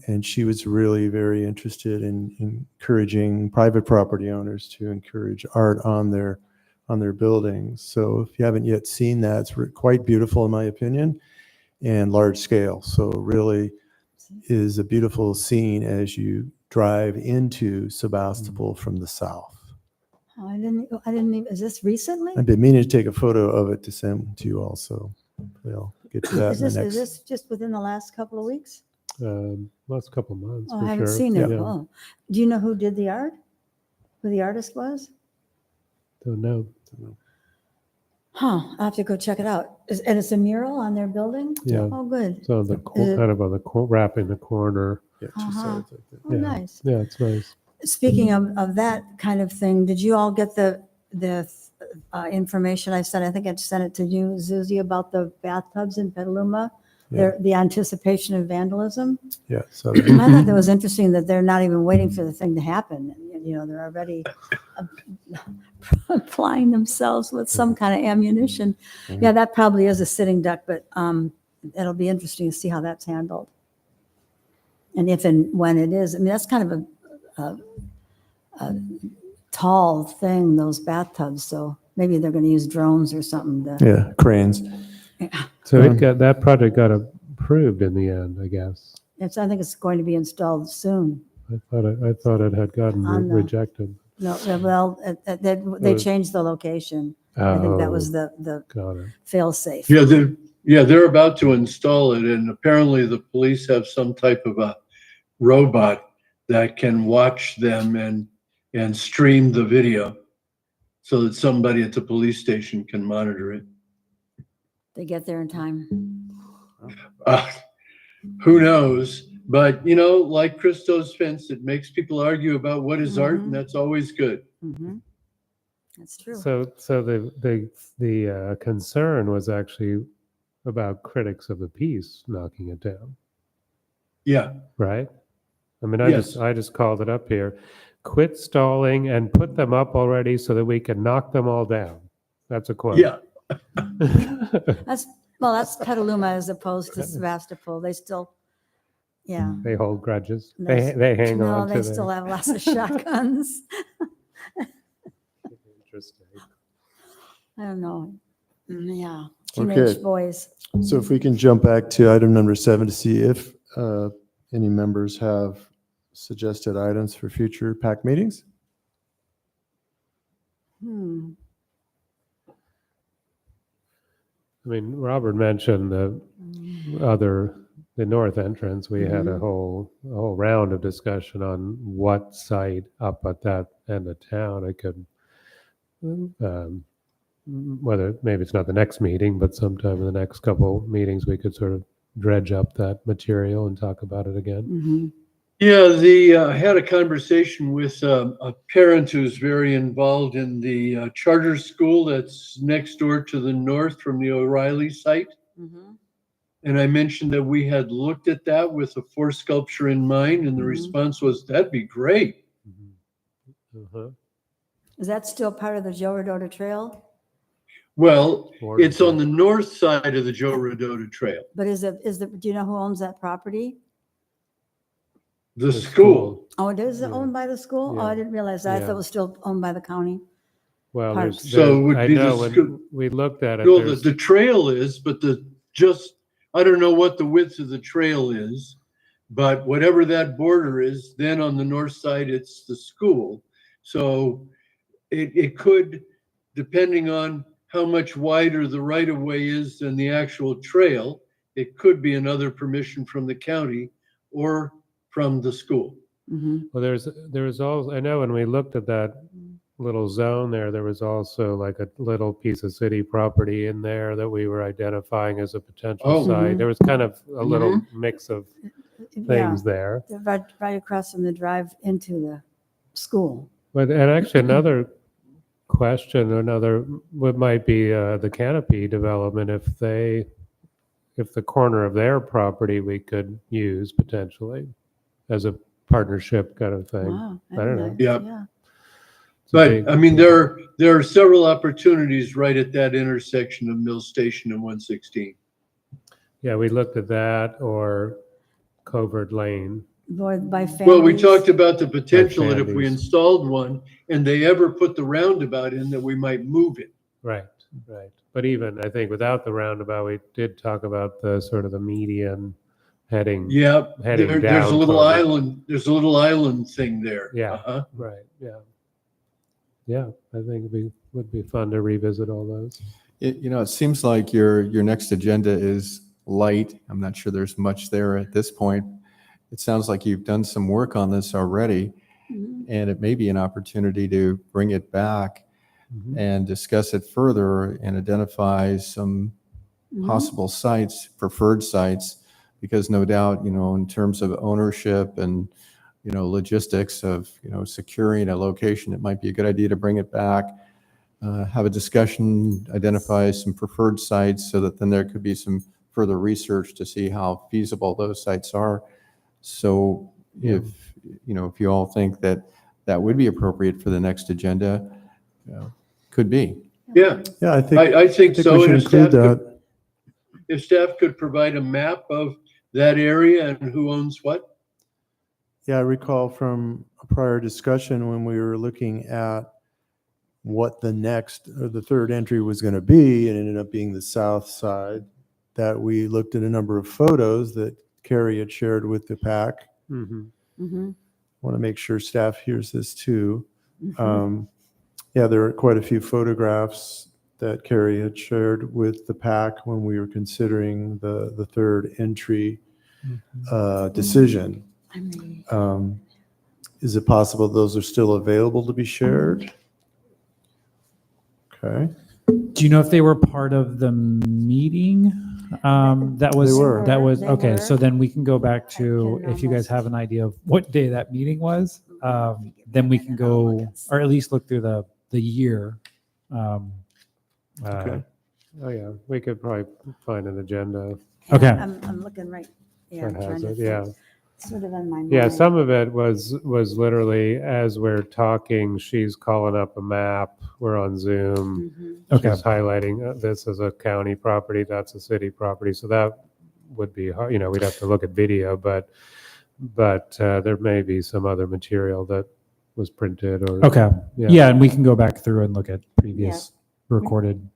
and she was really very interested in encouraging private property owners to encourage art on their buildings. So if you haven't yet seen that, it's quite beautiful in my opinion, and large scale. So really is a beautiful scene as you drive into Sebastopol from the south. Oh, I didn't even, is this recently? I've been meaning to take a photo of it to send to you also. We'll get to that Is in the this, next. is this just within the last couple of weeks? Last couple of months. Oh, for I haven't sure. seen it. Yeah. Oh, do you know who did the art? Who the artist was? Don't know. Huh, I'll have to go check it out. And it's a mural on their building? Yeah. Oh, good. So the Is it- kind of on the wrapping the corner. Yeah, two Uh-huh. sides like that. Oh, Yeah. nice. Yeah, it's nice. Speaking of that kind of thing, did you all get the information I sent? I think I sent it to you, Susie, about the bathtubs in Petaluma, Yeah. the anticipation of vandalism. Yeah, so I thought that was interesting that they're not even waiting for the thing to happen. They're already applying themselves with some kind of ammunition. Yeah, that probably is a sitting duck, but it'll be interesting to see how that's handled. And if and when it is, I mean, that's kind of a tall thing, those bathtubs. So maybe they're going to use drones or something. yeah, cranes. So that project got approved in the end, I guess. I think it's going to be installed soon. I thought it had gotten On the- rejected. No, well, they changed the location. I think that was the Got it. fail-safe. They're about to install it, and apparently the police have some type of a robot that can watch them and stream the video so that somebody at the police station can monitor it. They get there in time. Who knows? But like Christo's fence, it makes people argue about what is art, and that's always good. Mhm. That's true. So the concern was actually about critics of the piece knocking it down, Yeah. right? I mean, Yes. I just called it up here. Quit stalling and put them up already so that we can knock them all down. That's a quote. Yeah. That's Petaluma as opposed to Sebastopol. They still, Yeah. They hold grudges. That's- They hang No, on they to still their. have lots of shotguns. Interesting. I don't know. Yeah, Okay. teenage boys. So if we can jump back to item number 7 to see if any members have suggested items for future PAC meetings. Hmm. I mean, Robert mentioned the north entrance. We had a whole round of discussion on what site up at that end of town I could, whether maybe it's not the next meeting, but sometime in the next couple meetings, we could sort of dredge up that material and talk about it again. Mhm. Yeah, I had a conversation with a parent who's very involved in the charter school that's next door to the north from the O'Reilly site. Mhm. And I mentioned that we had looked at that with a forest sculpture in mind, and the Mhm. response was, that'd be great. Uh-huh. Is that still part of the Joe Rodota Trail? Well, Border it's on Trail. the north side of the Joe Rodota Trail, But do you know who owns that property? the The school. Oh, it is Yeah. owned by the school? Oh, I Yeah. didn't realize that. I thought Yeah. it was still owned by the county. Well, Parks. So it would I be the know when school- we looked at it, Well, there's, the trail is, but I don't know what the width of the trail is, but whatever that border is, then on the north side, it's the school. So it could, depending on how much wider the right of way is than the actual trail, it could be another permission from the county or from the school. Mhm. well, there was also, I know when we looked at that little zone there was also like a little piece of city property in there that we were identifying as a potential Oh. site. Mhm. There was kind of a little mix of Yeah, things there. they're right across from the drive into the school. But, and actually another question, what might be the canopy development, if the corner of their property we could use potentially as a partnership kind of thing. Wow. I don't know. nice, Yeah. Yeah. It's a But big- I mean, there are several opportunities right at that intersection of Mill Station and 116. Yeah, we looked at that or Covert Lane. By Well, we families. talked about the potential that if we families. installed one and they ever put the roundabout in, that we might move it. Right. But even, I think without the roundabout, we did talk about the sort of the median heading. Yeah, Heading there's a down little toward it. island, there's a little island thing there. Yeah. Uh-huh. Right, yeah. Yeah, I think would be fun to revisit all those. It seems like your next agenda is light. I'm not sure there's much there at this point. It sounds like you've done some work on this already, Mhm. and it may be an opportunity to bring it back Mhm. and discuss it further and identify some Mhm. possible sites, preferred sites, because no doubt, in terms of ownership and, logistics of, securing a location, it might be a good idea to bring it back, have a discussion, identify some preferred sites so that then there could be some further research to see how feasible those sites are. So if you all think that would be appropriate for the next agenda, could be. Yeah, Yeah, I I think think so. we should And include that. if staff could provide a map of that area and who owns what. Yeah, I recall from a prior discussion when we were looking at what the next or the third entry was going to be, and it ended up being the south side, that we looked at a number of photos that Carrie had shared with the PAC. Mhm. Mhm. Want to make sure staff hears this too. Mhm. Yeah, there are quite a few photographs that Carrie had shared with the PAC when we were considering the third entry decision. I mean, Is it possible those are still available to be shared? Okay. Do you know if they were part of the meeting? That was, They were. that was, They okay, were. so then we can go back I to, can if you guys almost- have an idea of what day that meeting was, then we can go, or at least look through the year. Okay. Oh, yeah, we could probably find an agenda. Okay. I'm looking right. Yeah, I'm that trying has to it, think. yeah. It's sort of on my mind. Yeah, some of it was literally as we're talking, she's calling up a map. We're on Zoom. Mhm. Okay. She's highlighting this as a county property, that's a city property. So that would be hard, we'd have to look at video, but there may be some other material that was printed or. Okay. Yeah. And we can go back through and look at previous recorded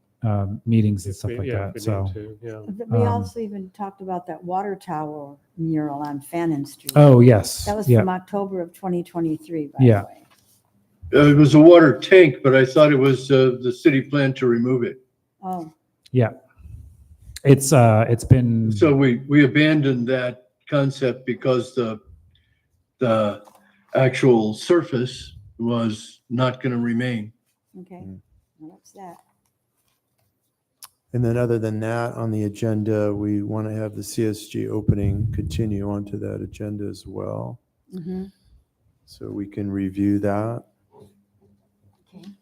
meetings and If stuff we- like yeah, that. if we So, need to, yeah. We also even talked about that water tower mural on Fannin Street. oh, yes. That was yeah. from October of 2023, by Yeah. the way. It was a water tank, but I thought it was the city plan to remove it. Oh, Yeah. It's been, So we abandoned that concept because the actual surface was not going to remain. okay. Well, that's that. And then other than that, on the agenda, we want to have the CSG opening continue onto that agenda as well. Mhm. So we can review that. Okay.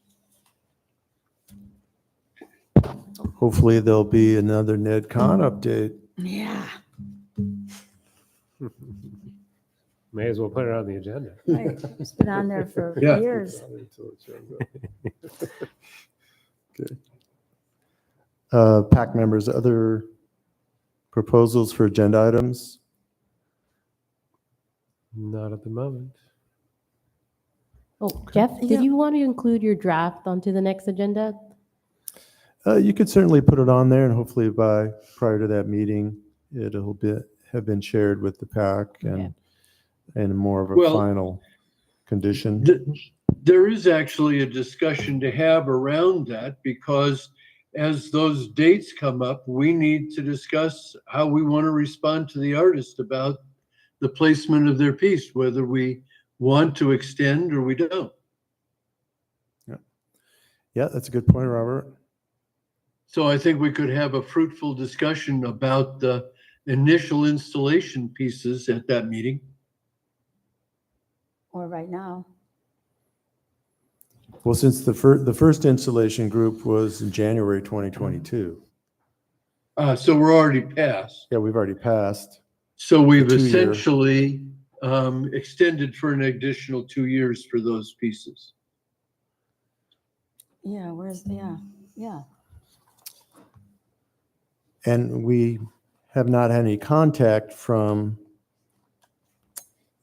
Hopefully there'll be another Ned Con update. Yeah. May as well put it on the agenda. Right. It's been on there for Yeah. years. Okay. PAC members, other proposals for agenda items? Not at the moment. Oh, Jeff, Yeah. did you want to include your draft onto the next agenda? You could certainly put it on there, and hopefully prior to that meeting, it'll have been shared with the PAC and more of a Well, final condition. There is actually a discussion to have around that because as those dates come up, we need to discuss how we want to respond to the artist about the placement of their piece, whether we want to extend or we don't. Yeah, that's a good point, Robert. So I think we could have a fruitful discussion about the initial installation pieces at that meeting. Or right now. Well, since the first installation group was in January 2022. So we're already past. Yeah, we've already passed. So we've 2 year. essentially extended for an additional 2 years for those pieces. Yeah, yeah. And we have not had any contact from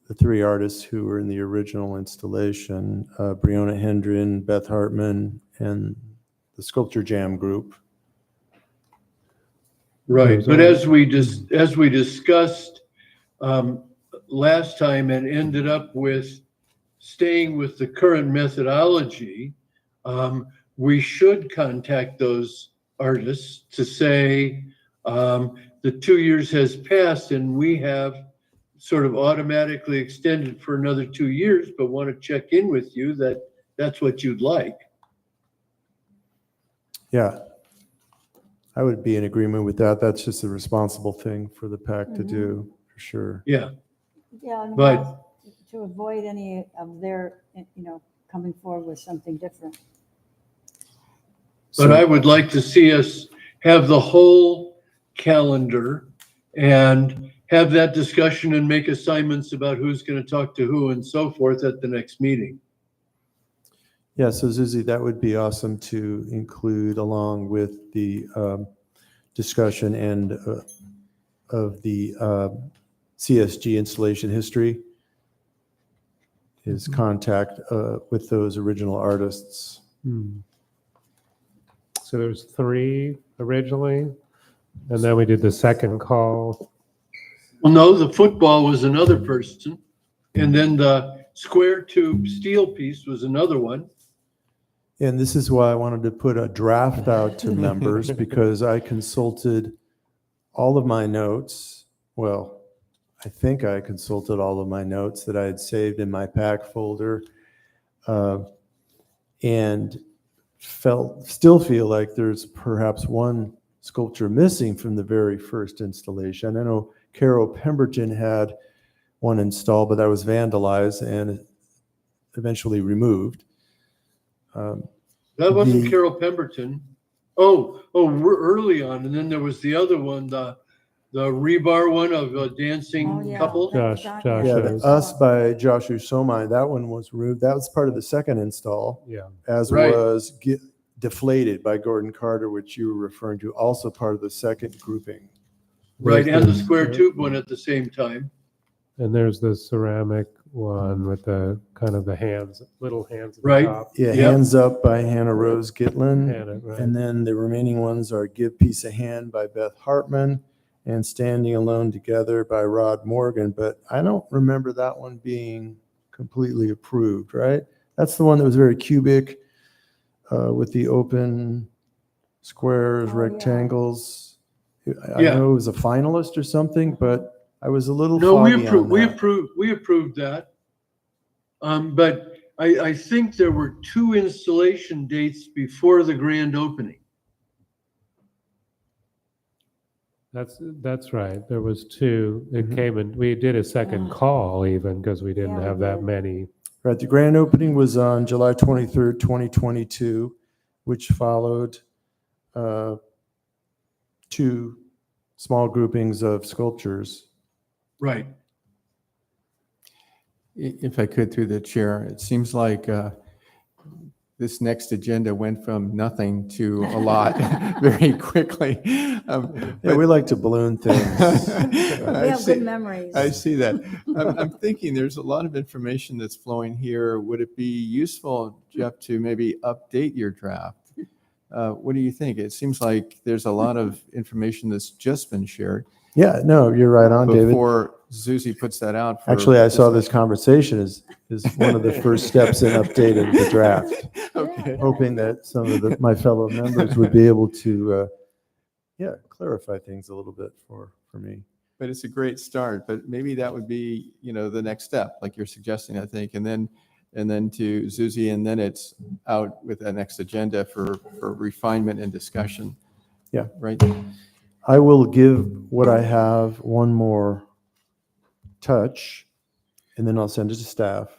the three artists who were in the original installation, Breonna Hendren, Beth Hartman, and the Sculpture Jam group. Right, but as we discussed last time and ended up with staying with the current methodology, we should contact those artists to say the 2 years has passed and we have sort of automatically extended for another 2 years, but want to check in with you that that's what you'd like. Yeah, I would be in agreement with that. That's just a responsible thing for the PAC to do, for sure. Yeah, Yeah, and But- also to avoid any of their, coming forward with something different. but I would like to see us have the whole calendar and have that discussion and make assignments about who's going to talk to who and so forth at the next meeting. Yeah, so Susie, that would be awesome to include along with the discussion and of the CSG installation history is contact with those original artists. So there's 3 originally, and then we did the second call. Well, no, the football was another person. And then the square tube steel piece was another one. And this is why I wanted to put a draft out to members, because I consulted all of my notes. Well, I think I consulted all of my notes that I had saved in my PAC folder, and still feel like there's perhaps one sculpture missing from the very first installation. I know Carol Pemberton had one installed, but that was vandalized and eventually removed. That wasn't The- Carol Pemberton. Oh, we're early on. And then there was the other one, the rebar one of a Oh, dancing yeah. couple. Josh, Yeah, yeah. the Us by Joshua Somai, that one was removed. That was part of the second install, Yeah. as Right. was Deflated by Gordon Carter, which you were referring to, also part of the second grouping. Right, There's and the square tube one at the same time. And there's the ceramic one with the kind of the hands, little hands at the Right. top. Yeah, Yep. Hands Up by Hannah Rose Gitlin. Hannah, right. And then the remaining ones are Give Peace a Hand by Beth Hartman and Standing Alone Together by Rod Morgan. But I don't remember that one being completely approved, right? That's the one that was very cubic with the open squares, Oh, yeah. rectangles. I Yeah. know it was a finalist or something, but I was a little No, we foggy on approved, that. we approved that. But I think there were 2 installation dates before the grand opening. That's right. There was 2. It Mhm. came in, we did a second Ah. call even because we didn't Yeah, we have that did. many. Right, the grand opening was on July 23rd, 2022, which followed 2 small groupings of sculptures. Right. If I could, through the chair, it seems like this next agenda went from nothing to a lot very quickly. Yeah, we like to balloon things. We have good memories. I see that. I'm thinking there's a lot of information that's flowing here. Would it be useful, Jeff, to maybe update your draft? What do you think? It seems like there's a lot of information that's just been shared. Yeah, no, you're right on, David. Before Susie puts that out. for Actually, I saw this discussion. conversation is one of the first steps in updating the draft, Okay. hoping that some of my fellow members would be able to, clarify things a little bit for me. But it's a great start, but maybe that would be, the next step, like you're suggesting, I think, and then to Susie, and then it's out with the next agenda for refinement and discussion. Yeah. Right? I will give what I have one more touch, and then I'll send it to staff,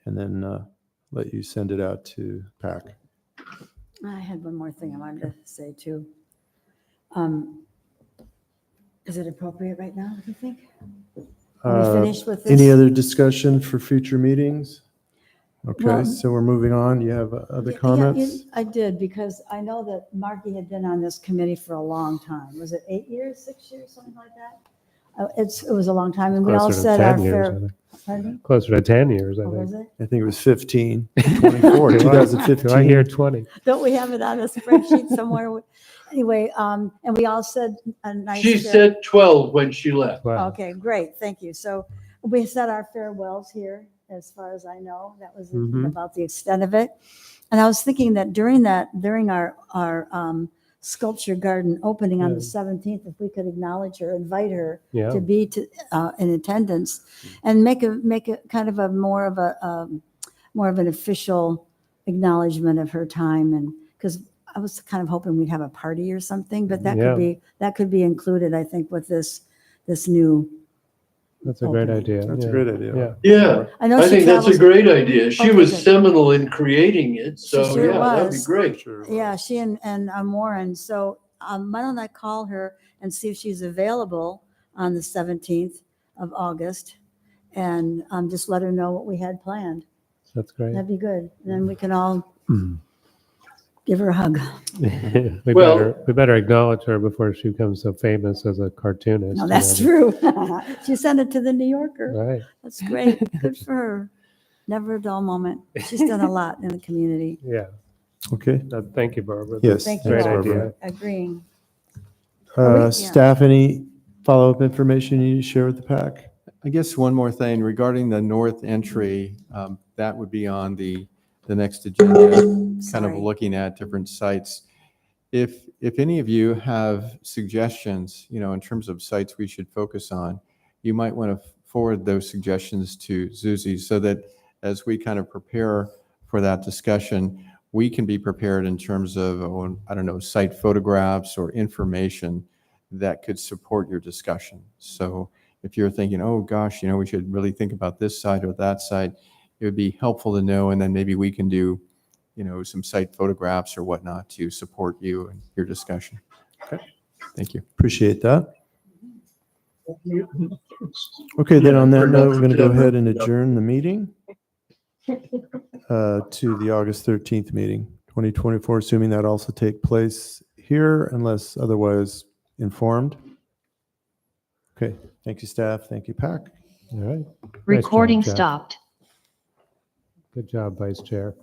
and then let you send it out to PAC. I had one more thing I wanted to say too. Is it appropriate right now, do you think? Are we finished with this? Any other discussion for future meetings? Okay, Well- so we're moving on. You have other Yeah, comments? I did, because I know that Marky had been on this committee for a long time. Was it 8 years, 6 years, something like that? It was a long time, and we all Closer to said our 10 years, I fair. think. Pardon me? Closer to 10 years, I Or was think. it? I think it was 15, 24, Do I 2015. hear 20? Don't we have it on a spreadsheet somewhere? Anyway, and we all said a nice. She fair- said 12 when she left. Wow. Okay, great, thank you. So we said our farewells here, as far as I know. That was Mhm. about the extent of it. And I was thinking that during our sculpture garden opening on the 17th, if we could acknowledge her, invite her Yeah. to be in attendance, and make a kind of a more of an official acknowledgement of her time, and because I was kind of hoping we'd have a party or something, but that Yeah. could be included, I think, with this new. That's a great Okay. idea. That's a yeah. great idea. Yeah. Yeah, I know I she think that's a travels. great idea. She Okay, was good. seminal in creating it, so She sure yeah, that'd be was. great. Sure. Yeah, she and Warren. So why don't I call her and see if she's available on the 17th of August, and just let her know what we had planned. That's great. That'd be good. And then we can all Mm. give her a hug. we Well- better acknowledge her before she becomes so famous as a cartoonist. No, that's you know. true. She sent it to the New Yorker. Right. That's great. Good for her. Never a dull moment. She's done a lot in the community. Yeah. Okay. Thank you, Barbara. Yes, Thank you Great all idea. for agreeing. Yeah. Staff, any follow-up information you need to share with the PAC? I guess one more thing regarding the north entry, that would be on the next agenda, kind of Sorry. looking at different sites. If any of you have suggestions, in terms of sites we should focus on, you might want to forward those suggestions to Susie so that as we kind of prepare for that discussion, we can be prepared in terms of, site photographs or information that could support your discussion. So if you're thinking, oh gosh, we should really think about this site or that site, it would be helpful to know, and then maybe we can do, some site photographs or whatnot to support you and your discussion. Okay. Thank you. Appreciate that. Okay, then on that note, we're going to go ahead and adjourn the meeting to the August 13th meeting, 2024, assuming that also take place here unless otherwise informed. Okay, thank you, staff. Thank you, Pac. All right. Recording Jeff. stopped. Good job, Vice Chair.